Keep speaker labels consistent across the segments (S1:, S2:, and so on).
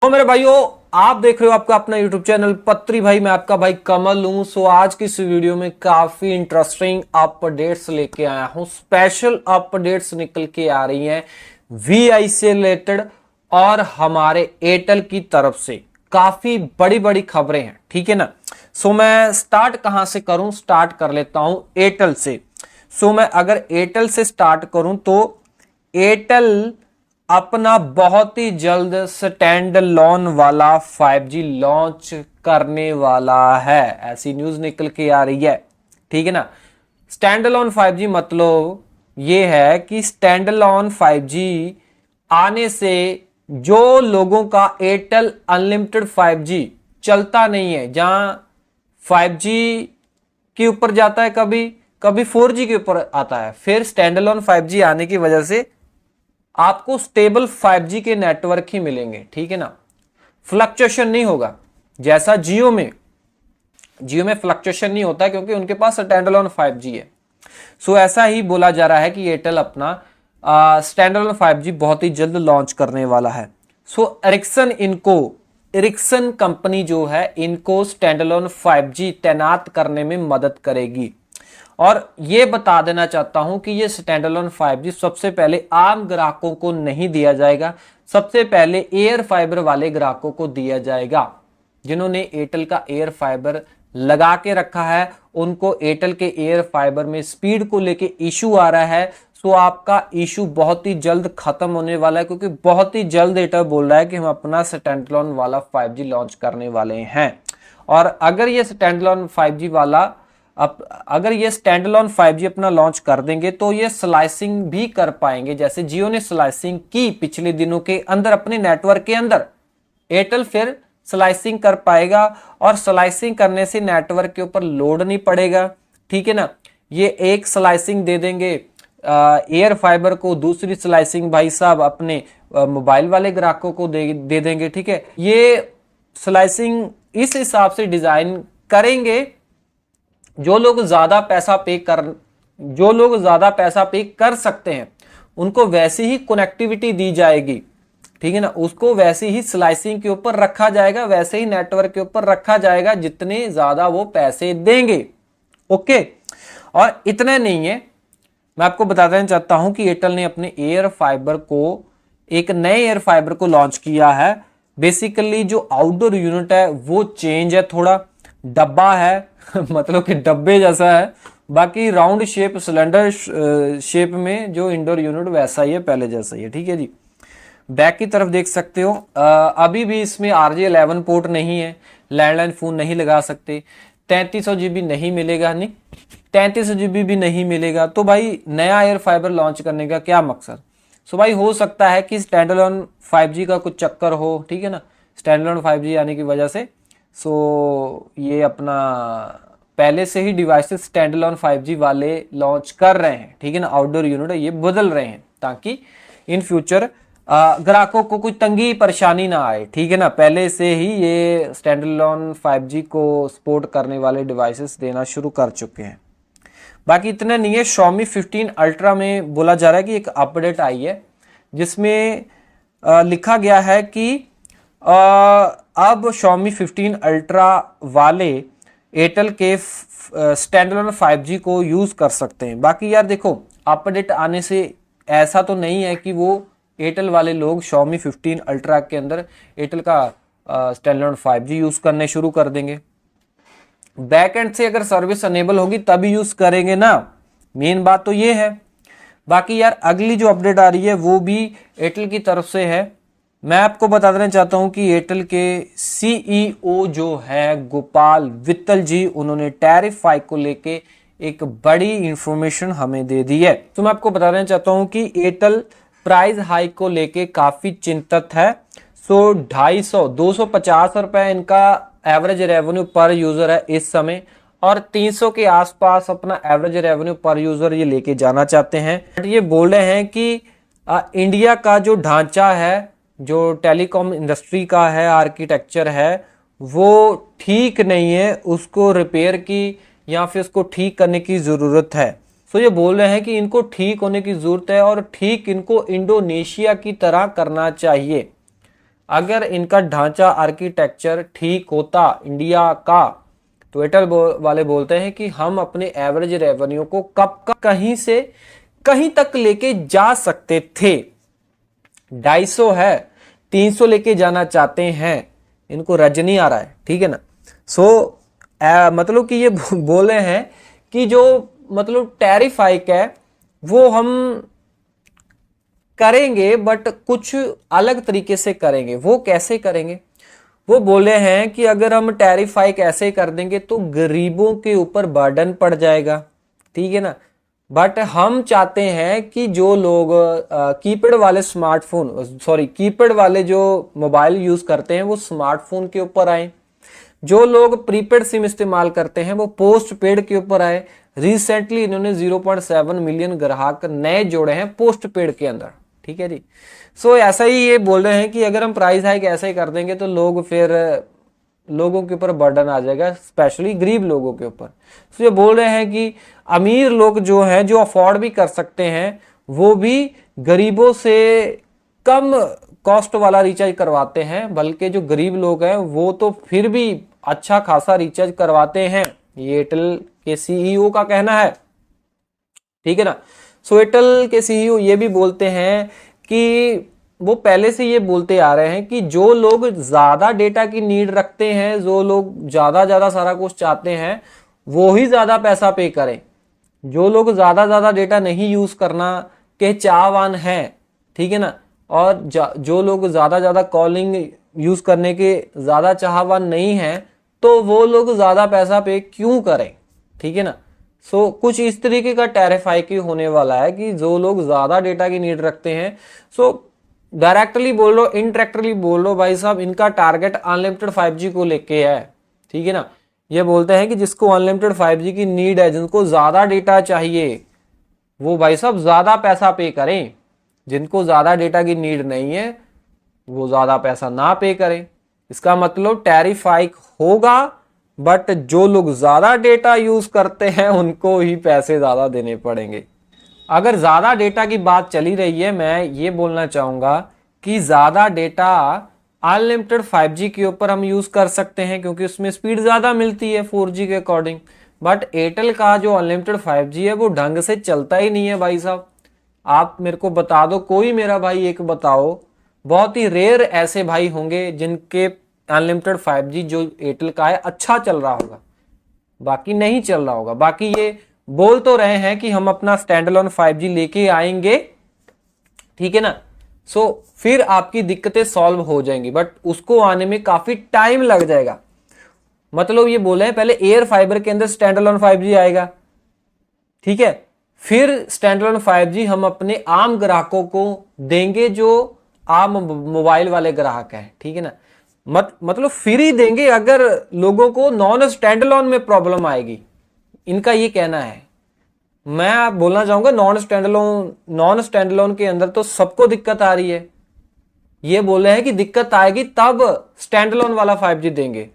S1: तो मेरे भाइयों, आप देख रहे हो आपका अपना YouTube चैनल पत्री भाई। मैं आपका भाई कमल हूं। सो आज की इस वीडियो में काफी इंटरेस्टिंग अपडेट्स लेके आया हूं। स्पेशल अपडेट्स निकल के आ रही हैं VI से रिलेटेड और हमारे एयरटेल की तरफ से काफी बड़ी बड़ी खबरें हैं, ठीक है ना। सो मैं स्टार्ट कहां से करूं? स्टार्ट कर लेता हूं एयरटेल से। सो मैं अगर एयरटेल से स्टार्ट करूं तो एयरटेल अपना बहुत ही जल्द स्टैंड लोन वाला 5G लॉन्च करने वाला है, ऐसी न्यूज निकल के आ रही है, ठीक है ना। स्टैंड लोन 5G मतलब ये है कि स्टैंड लोन 5G आने से जो लोगों का एयरटेल अनलिमिटेड 5G चलता नहीं है, जहां 5G के ऊपर जाता है, कभी कभी 4G के ऊपर आता है, फिर स्टैंड लोन 5G आने की वजह से आपको स्टेबल 5G के नेटवर्क ही मिलेंगे, ठीक है ना। फ्लक्चुएशन नहीं होगा जैसा जियो में फ्लक्चुएशन नहीं होता क्योंकि उनके पास स्टैंडअलोन 5G है। सो ऐसा ही बोला जा रहा है कि एयरटेल अपना स्टैंडअलोन 5G बहुत ही जल्द लॉन्च करने वाला है। सो एरिक्सन कंपनी जो है इनको स्टैंडअलोन 5G तैनात करने में मदद करेगी। और ये बता देना चाहता हूं कि ये स्टैंडअलोन 5G सबसे पहले आम ग्राहकों को नहीं दिया जाएगा, सबसे पहले एयर फाइबर वाले ग्राहकों को दिया जाएगा। जिन्होंने एयरटेल का एयर फाइबर लगा के रखा है, उनको एयरटेल के एयर फाइबर में स्पीड को लेके इशू आ रहा है। सो आपका इशू बहुत ही जल्द खत्म होने वाला है, क्योंकि बहुत ही जल्द एयरटेल बोल रहा है कि हम अपना स्टैंडअलोन वाला 5G लॉन्च करने वाले हैं। और अगर ये स्टैंडअलोन 5G वाला अगर ये स्टैंडअलोन 5G अपना लॉन्च कर देंगे तो ये स्लाइसिंग भी कर पाएंगे, जैसे जियो ने स्लाइसिंग की पिछले दिनों के अंदर अपने नेटवर्क के अंदर। एयरटेल फिर स्लाइसिंग कर पाएगा और स्लाइसिंग करने से नेटवर्क के ऊपर लोड नहीं पड़ेगा, ठीक है ना। ये एक स्लाइसिंग दे देंगे एयर फाइबर को, दूसरी स्लाइसिंग भाई साहब अपने मोबाइल वाले ग्राहकों को दे देंगे, ठीक है। ये स्लाइसिंग इस हिसाब से डिजाइन करेंगे जो लोग ज्यादा पैसा पे कर सकते हैं उनको वैसी ही कनेक्टिविटी दी जाएगी, ठीक है ना। उसको वैसी ही स्लाइसिंग के ऊपर रखा जाएगा, वैसे ही नेटवर्क के ऊपर रखा जाएगा जितने ज्यादा वो पैसे देंगे, ओके। और इतने नहीं है, मैं आपको बता देना चाहता हूं कि एयरटेल ने अपने एक नए एयर फाइबर को लॉन्च किया है। बेसिकली जो आउटडोर यूनिट है वो चेंज है, थोड़ा डब्बा है मतलब कि डब्बे जैसा है, बाकी राउंड शेप सिलेंडर शेप में जो इंडोर यूनिट वैसा ही है, पहले जैसा ही है, ठीक है जी। बैक की तरफ देख सकते हो, अभी भी इसमें RJ11 पोर्ट नहीं है, लैंडलाइन फोन नहीं लगा सकते, 3300 GB नहीं मिलेगा, नहीं 3300 GB भी नहीं मिलेगा। तो भाई नया एयर फाइबर लॉन्च करने का क्या मकसद? सो भाई हो सकता है कि स्टैंडअलोन 5G का कुछ चक्कर हो, ठीक है ना, स्टैंडअलोन 5G आने की वजह से। सो ये अपना पहले से ही डिवाइसेस स्टैंडअलोन 5G वाले लॉन्च कर रहे हैं, ठीक है ना। आउटडोर यूनिट ये बदल रहे हैं ताकि इन फ्यूचर ग्राहकों को कोई तंगी परेशानी ना आए, ठीक है ना। पहले से ही ये स्टैंडअलोन 5G को सपोर्ट करने वाले डिवाइसेस देना शुरू कर चुके हैं। बाकी इतना नहीं है, Xiaomi 15 अल्ट्रा में बोला जा रहा है कि एक अपडेट आई है जिसमें लिखा गया है कि अब Xiaomi 15 अल्ट्रा वाले एयरटेल के स्टैंडअलोन 5G को यूज कर सकते हैं। बाकी यार देखो, अपडेट आने से ऐसा तो नहीं है कि वो एयरटेल वाले लोग Xiaomi 15 अल्ट्रा के अंदर एयरटेल का स्टैंडअलोन 5G यूज करने शुरू कर देंगे। बैक एंड से अगर सर्विस अनेबल होगी तभी यूज करेंगे ना, मेन बात तो ये है। बाकी यार अगली जो अपडेट आ रही है वो भी एयरटेल की तरफ से है। मैं आपको बता देना चाहता हूं कि एयरटेल के CEO जो है गोपाल वित्तल जी, उन्होंने टैरिफ हाइक को लेके एक बड़ी इंफॉर्मेशन हमें दे दी है। तो मैं आपको बता देना चाहता हूं कि एयरटेल प्राइस हाइक को लेके काफी चिंतित है। सो 250 रुपए इनका एवरेज रेवेन्यू पर यूजर है इस समय, और 300 के आसपास अपना एवरेज रेवेन्यू पर यूजर ये लेके जाना चाहते हैं। बट ये बोल रहे हैं कि इंडिया का जो ढांचा है, जो टेलीकॉम इंडस्ट्री का है, आर्किटेक्चर है, वो ठीक नहीं है, उसको रिपेयर की या फिर उसको ठीक करने की ज़रूरत है। सो ये बोल रहे हैं कि इनको ठीक होने की ज़रूरत है और ठीक इनको इंडोनेशिया की तरह करना चाहिए। अगर इनका ढांचा आर्किटेक्चर ठीक होता इंडिया का, तो एयरटेल वाले बोलते हैं कि हम अपने एवरेज रेवेन्यू को कब कहीं से कहीं तक लेके जा सकते थे। 250 है, 300 लेके जाना चाहते हैं, इनको रजनी आ रहा है, ठीक है ना। मतलब कि ये बोले हैं कि जो मतलब टैरिफ हाइक है वो हम करेंगे, बट कुछ अलग तरीके से करेंगे। वो कैसे करेंगे? वो बोले हैं कि अगर हम टैरिफ हाइक ऐसे कर देंगे तो गरीबों के ऊपर बर्डन पड़ जाएगा, ठीक है ना। बट हम चाहते हैं कि जो लोग कीपैड वाले कीपैड वाले जो मोबाइल यूज करते हैं वो स्मार्टफोन के ऊपर आए, जो लोग प्रीपेड सिम इस्तेमाल करते हैं वो पोस्ट पेड के ऊपर आए। रिसेंटली इन्होंने 0.7 मिलियन ग्राहक नए जोड़े हैं पोस्ट पेड के अंदर, ठीक है जी। ऐसा ही ये बोल रहे हैं कि अगर हम प्राइस हाइक ऐसे ही कर देंगे तो लोगों के ऊपर बर्डन आ जाएगा, स्पेशली गरीब लोगों के ऊपर। ये बोल रहे हैं कि अमीर लोग जो हैं, जो अफोर्ड भी कर सकते हैं, वो भी गरीबों से कम कॉस्ट वाला रिचार्ज करवाते हैं, बल्कि जो गरीब लोग हैं वो तो फिर भी अच्छा खासा रिचार्ज करवाते हैं। ये एयरटेल के सीईओ का कहना है, ठीक है ना। एयरटेल के सीईओ ये भी बोलते हैं कि वो पहले से ये बोलते आ रहे हैं कि जो लोग ज्यादा डेटा की नीड रखते हैं, जो लोग ज्यादा सारा कुछ चाहते हैं, वो ही ज्यादा पैसा पे करें। जो लोग ज्यादा डेटा नहीं यूज करना के चाहवान हैं, ठीक है ना, और जो लोग ज्यादा कॉलिंग यूज करने के ज्यादा चाहवान नहीं है, तो वो लोग ज्यादा पैसा पे क्यों करें, ठीक है ना। कुछ इस तरीके का टैरिफ हाइक होने वाला है कि जो लोग ज्यादा डेटा की नीड रखते हैं, डायरेक्टली बोल लो इनडायरेक्टली बोल लो, भाई साहब इनका टारगेट अनलिमिटेड 5G को लेके है, ठीक है ना। ये बोलते हैं कि जिसको अनलिमिटेड 5G की नीड है, जिनको ज्यादा डेटा चाहिए, वो भाई साहब ज्यादा पैसा पे करें। जिनको ज्यादा डेटा की नीड नहीं है वो ज्यादा पैसा ना पे करें। इसका मतलब टैरिफ हाइक होगा, बट जो लोग ज्यादा डेटा यूज करते हैं उनको ही पैसे ज्यादा देने पड़ेंगे। अगर ज्यादा डेटा की बात चली रही है, मैं ये बोलना चाहूंगा कि ज्यादा डेटा अनलिमिटेड 5G के ऊपर हम यूज कर सकते हैं, क्योंकि उसमें स्पीड ज्यादा मिलती है 4G के अकॉर्डिंग। बट एयरटेल का जो अनलिमिटेड 5G है वो ढंग से चलता ही नहीं है भाई साहब। आप मेरे को बता दो, कोई मेरा भाई एक बताओ, बहुत ही रेयर ऐसे भाई होंगे जिनके अनलिमिटेड 5G जो एयरटेल का है अच्छा चल रहा होगा, बाकी नहीं चल रहा होगा। बाकी ये बोल तो रहे हैं कि हम अपना स्टैंड अलोन 5G लेके आएंगे, ठीक है ना। फिर आपकी दिक्कतें सॉल्व हो जाएंगी, बट उसको आने में काफी टाइम लग जाएगा। मतलब ये बोले हैं पहले एयर फाइबर के अंदर स्टैंड अलोन 5G आएगा, ठीक है, फिर स्टैंड अलोन 5G हम अपने आम ग्राहकों को देंगे, जो आम मोबाइल वाले ग्राहक हैं, ठीक है ना। मतलब फ्री देंगे अगर लोगों को नॉन स्टैंड अलोन में प्रॉब्लम आएगी, इनका ये कहना है। मैं आप बोलना चाहूंगा नॉन स्टैंड अलोन के अंदर तो सबको दिक्कत आ रही है। ये बोले हैं कि दिक्कत आएगी तब स्टैंड अलोन वाला 5G देंगे।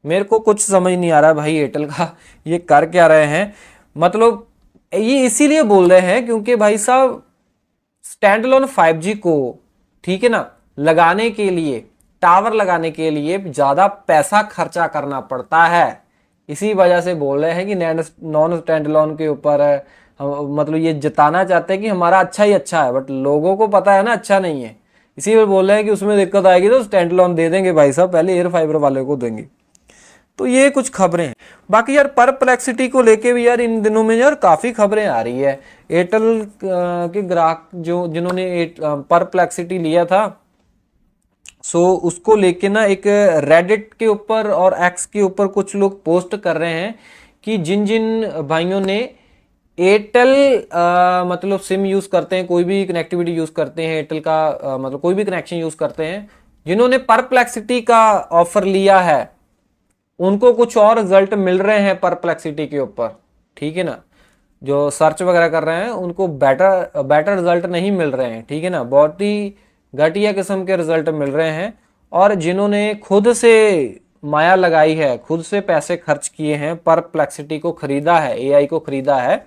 S1: मेरे को कुछ समझ नहीं आ रहा भाई एयरटेल का ये कर क्या रहे हैं। मतलब ये इसीलिए बोल रहे हैं क्योंकि भाई साहब स्टैंड अलोन 5G को, ठीक है ना, लगाने के लिए, टावर लगाने के लिए ज्यादा पैसा खर्चा करना पड़ता है। इसी वजह से बोल रहे हैं कि नॉन स्टैंड अलोन के ऊपर मतलब ये जताना चाहते हैं कि हमारा अच्छा ही अच्छा है, बट लोगों को पता है ना अच्छा नहीं है। इसीलिए बोल रहे हैं कि उसमें दिक्कत आएगी तो स्टैंड अलोन दे देंगे भाई साहब, पहले एयर फाइबर वाले को देंगे। तो ये कुछ खबरें हैं। बाकी यार परप्लेक्सिटी को लेके भी यार इन दिनों में यार काफी खबरें आ रही है। एयरटेल के ग्राहक जिन्होंने परप्लेक्सिटी लिया था, उसको लेके ना एक रेडिट के ऊपर और एक्स के ऊपर कुछ लोग पोस्ट कर रहे हैं कि जिन जिन भाइयों ने एयरटेल मतलब सिम यूज करते हैं, कोई भी कनेक्टिविटी यूज करते हैं, एयरटेल का मतलब कोई भी कनेक्शन यूज करते हैं, जिन्होंने परप्लेक्सिटी का ऑफर लिया है, उनको कुछ और रिजल्ट मिल रहे हैं परप्लेक्सिटी के ऊपर, ठीक है ना। जो सर्च वगैरह कर रहे हैं उनको बेटर रिजल्ट नहीं मिल रहे हैं, ठीक है ना, बहुत ही घटिया किस्म के रिजल्ट मिल रहे हैं। और जिन्होंने खुद से माया लगाई है, खुद से पैसे खर्च किए हैं, परप्लेक्सिटी को खरीदा है, AI को खरीदा है,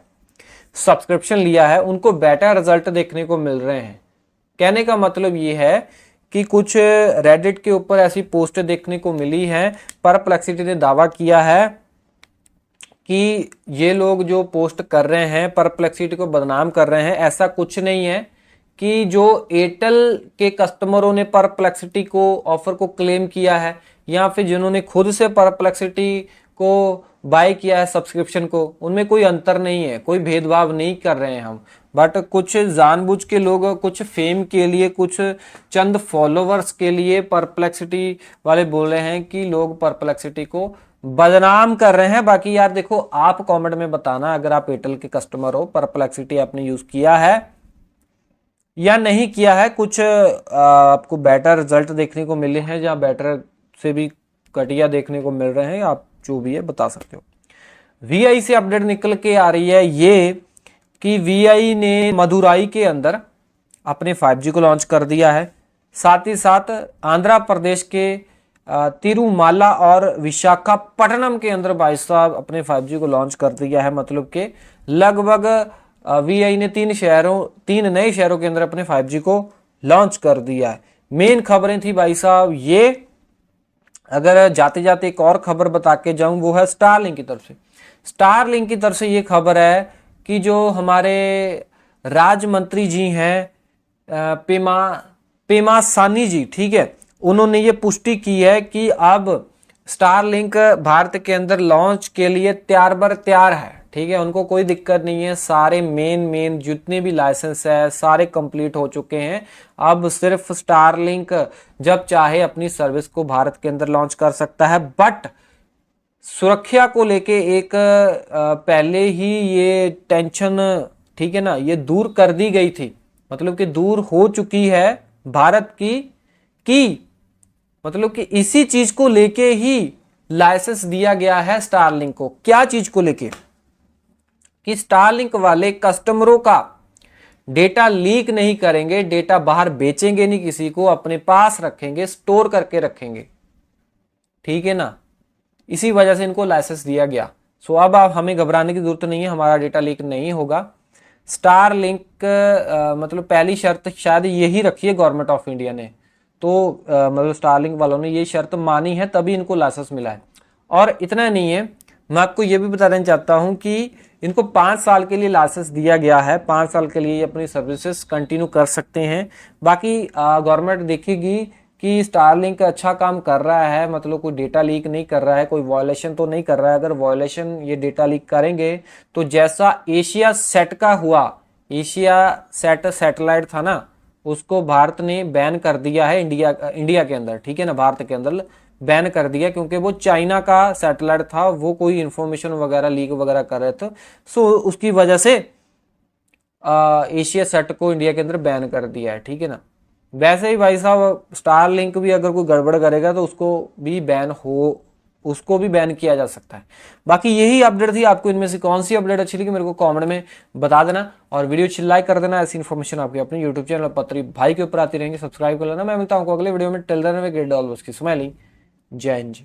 S1: सब्सक्रिप्शन लिया है, उनको बेटर रिजल्ट देखने को मिल रहे हैं। कहने का मतलब ये है कि कुछ रेडिट के ऊपर ऐसी पोस्ट देखने को मिली है। परप्लेक्सिटी ने दावा किया है कि ये लोग जो पोस्ट कर रहे हैं परप्लेक्सिटी को बदनाम कर रहे हैं। ऐसा कुछ नहीं है कि जो एयरटेल के कस्टमरों ने परप्लेक्सिटी को ऑफर को क्लेम किया है या फिर जिन्होंने खुद से परप्लेक्सिटी को बाय किया है सब्सक्रिप्शन को, उनमें कोई अंतर नहीं है, कोई भेदभाव नहीं कर रहे हैं हम। बट कुछ जानबूझ के लोग कुछ फेम के लिए, कुछ चंद फॉलोवर्स के लिए परप्लेक्सिटी वाले बोल रहे हैं कि लोग परप्लेक्सिटी को बदनाम कर रहे हैं। बाकी यार देखो, आप कमेंट में बताना अगर आप एयरटेल के कस्टमर हो, परप्लेक्सिटी आपने यूज किया है या नहीं किया है, कुछ आपको बेटर रिजल्ट देखने को मिले हैं या बेटर से भी घटिया देखने को मिल रहे हैं, आप जो भी है बता सकते हो। वीआई से अपडेट निकल के आ रही है ये कि वीआई ने मदुराई के अंदर अपने 5G को लॉन्च कर दिया है। साथ ही साथ आंध्र प्रदेश के तिरुमाला और विशाखापट्टनम के अंदर भाई साहब अपने 5G को लॉन्च कर दिया है। मतलब कि लगभग वीआई ने 3 नए शहरों के अंदर अपने 5G को लॉन्च कर दिया है। मेन खबरें थी भाई साहब ये। अगर जाते जाते एक और खबर बता के जाऊं, वो है स्टारलिंक की तरफ से। स्टारलिंक की तरफ से ये खबर है कि जो हमारे राज्य मंत्री जी हैं पेमा सानी जी, ठीक है, उन्होंने ये पुष्टि की है कि अब स्टारलिंक भारत के अंदर लॉन्च के लिए तैयार है। ठीक है, उनको कोई दिक्कत नहीं है, सारे मेन जितने भी लाइसेंस है सारे कंप्लीट हो चुके हैं। अब सिर्फ स्टारलिंक जब चाहे अपनी सर्विस को भारत के अंदर लॉन्च कर सकता है। बट सुरक्षा को लेके एक पहले ही ये टेंशन, ठीक है ना, ये दूर कर दी गई थी। मतलब कि दूर हो चुकी है भारत की मतलब कि इसी चीज को लेके ही लाइसेंस दिया गया है स्टारलिंक को। क्या चीज को लेके? कि स्टारलिंक वाले कस्टमरों का डेटा लीक नहीं करेंगे, डेटा बाहर बेचेंगे नहीं, किसी को अपने पास रखेंगे, स्टोर करके रखेंगे। ठीक है ना, इसी वजह से इनको लाइसेंस दिया गया। सो अब आप हमें घबराने की जरूरत नहीं है, हमारा डेटा लीक नहीं होगा। स्टारलिंक मतलब पहली शर्त शायद यही रखी है गवर्नमेंट ऑफ इंडिया ने, तो मतलब स्टारलिंक वालों ने ये शर्त मानी है तभी इनको लाइसेंस मिला है। और इतना नहीं है, मैं आपको ये भी बता देना चाहता हूं कि इनको 5 साल के लिए लाइसेंस दिया गया है। 5 साल के लिए अपनी सर्विसेज कंटिन्यू कर सकते हैं। बाकी गवर्नमेंट देखेगी कि स्टारलिंक अच्छा काम कर रहा है, मतलब कोई डेटा लीक नहीं कर रहा है, कोई वायलेशन तो नहीं कर रहा है। अगर वायलेशन ये डेटा लीक करेंगे तो जैसा एशिया सेट का हुआ, एशिया सेट सैटेलाइट था ना, उसको भारत ने बैन कर दिया है इंडिया के अंदर। ठीक है ना, भारत के अंदर बैन कर दिया क्योंकि वो चाइना का सैटेलाइट था, वो कोई इंफॉर्मेशन वगैरह लीक वगैरह कर रहे थे। सो उसकी वजह से एशिया सेट को इंडिया के अंदर बैन कर दिया है। ठीक है ना, वैसे ही भाई साहब स्टारलिंक भी अगर कोई गड़बड़ करेगा तो उसको भी बैन किया जा सकता है। बाकी यही अपडेट थी। आपको इनमें से कौन सी अपडेट अच्छी लगी मेरे को कमेंट में बता देना, और वीडियो अच्छी लाइक कर देना। ऐसी इन्फॉर्मेशन आपके अपने यूट्यूब चैनल पत्री भाई के ऊपर आती रहेंगे, सब्सक्राइब कर लेना। मैं मिलता हूँ अगले वीडियो में। टिल देन वे ग्रेट ऑल की स्माइलिंग। जय हिंद जी।